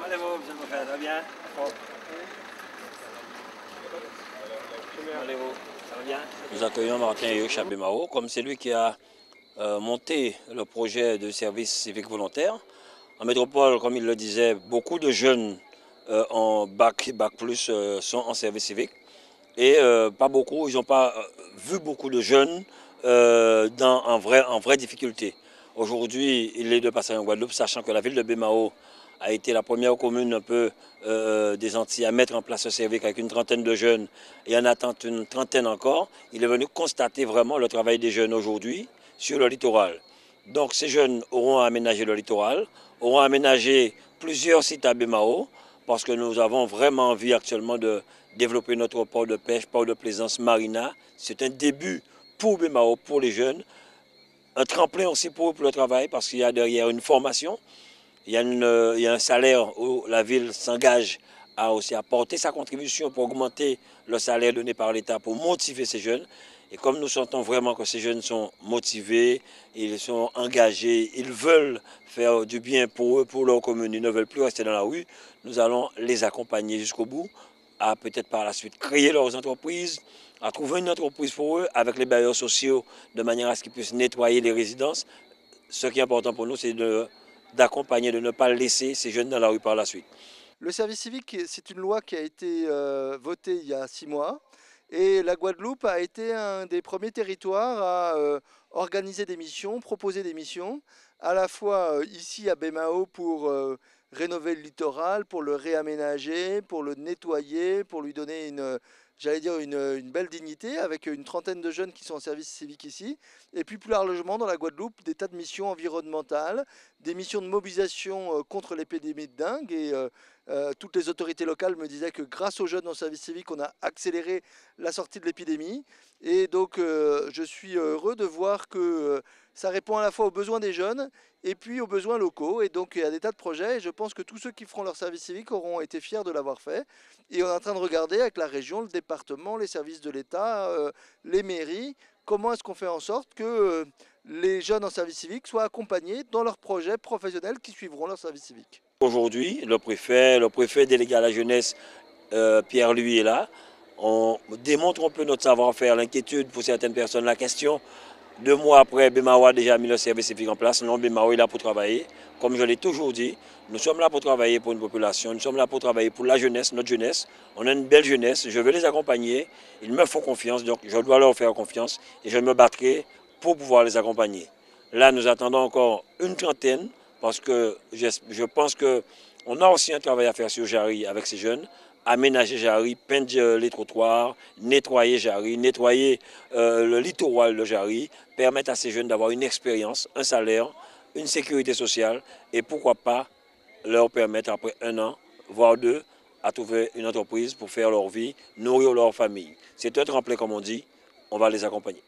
Allez-vous, monsieur le préfet, ça va bien? Allez-vous, ça va bien? Nous accueillons Martin Yoch à Bémao, comme c'est lui qui a monté le projet de service civique volontaire. En métropole, comme il le disait, beaucoup de jeunes en bac plus sont en service civique. Et pas beaucoup, ils n'ont pas vu beaucoup de jeunes en vraie difficulté. Aujourd'hui, il est de passage en Guadeloupe, sachant que la ville de Bémao a été la première commune un peu des Antilles à mettre en place ce service avec une trentaine de jeunes et en attend une trentaine encore. Il est venu constater vraiment le travail des jeunes aujourd'hui sur le littoral. Donc ces jeunes auront aménagé le littoral, auront aménagé plusieurs sites à Bémao, parce que nous avons vraiment envie actuellement de développer notre port de pêche, port de plaisance Marina. C'est un début pour Bémao, pour les jeunes, un tremplin aussi pour eux pour le travail, parce qu'il y a derrière une formation, il y a un salaire où la ville s'engage à aussi apporter sa contribution pour augmenter le salaire donné par l'État pour motiver ces jeunes. Et comme nous sentons vraiment que ces jeunes sont motivés, ils sont engagés, ils veulent faire du bien pour eux, pour leur commune, ils ne veulent plus rester dans la rue, nous allons les accompagner jusqu'au bout, à peut-être par la suite créer leurs entreprises, à trouver une entreprise pour eux avec les bailleurs sociaux de manière à ce qu'ils puissent nettoyer les résidences. Ce qui est important pour nous, c'est d'accompagner, de ne pas laisser ces jeunes dans la rue par la suite. Le service civique, c'est une loi qui a été votée il y a 6 mois. Et la Guadeloupe a été un des premiers territoires à organiser des missions, proposer des missions, à la fois ici à Bémao pour rénover le littoral, pour le réaménager, pour le nettoyer, pour lui donner j'allais dire une belle dignité, avec une trentaine de jeunes qui sont en service civique ici. Et puis plus largement dans la Guadeloupe, des tas de missions environnementales, des missions de mobilisation contre l'épidémie de dengue. Et toutes les autorités locales me disaient que grâce aux jeunes en service civique, on a accéléré la sortie de l'épidémie. Et donc, je suis heureux de voir que ça répond à la fois aux besoins des jeunes et puis aux besoins locaux. Et donc, il y a des tas de projets. Et je pense que tous ceux qui feront leur service civique auront été fiers de l'avoir fait. Et on est en train de regarder avec la région, le département, les services de l'État, les mairies, comment est-ce qu'on fait en sorte que les jeunes en service civique soient accompagnés dans leurs projets professionnels qui suivront leur service civique. Aujourd'hui, le préfet délégué à la jeunesse, Pierre-Louis est là. On démontre un peu notre savoir-faire, l'inquiétude pour certaines personnes. La question, 2 mois après, Bémao a déjà mis le service civique en place. Non, Bémao est là pour travailler. Comme je l'ai toujours dit, nous sommes là pour travailler pour une population, nous sommes là pour travailler pour la jeunesse, notre jeunesse. On a une belle jeunesse, je veux les accompagner. Ils me font confiance, donc je dois leur faire confiance et je me battrai pour pouvoir les accompagner. Là, nous attendons encore une trentaine parce que je pense qu'on a aussi un travail à faire sur Jarry avec ces jeunes. Aménager Jarry, peindre les trottoirs, nettoyer Jarry, nettoyer le littoral de Jarry, permettre à ces jeunes d'avoir une expérience, un salaire, une sécurité sociale et pourquoi pas leur permettre après 1 an, voire 2, à trouver une entreprise pour faire leur vie, nourrir leur famille. C'est un tremplin comme on dit, on va les accompagner.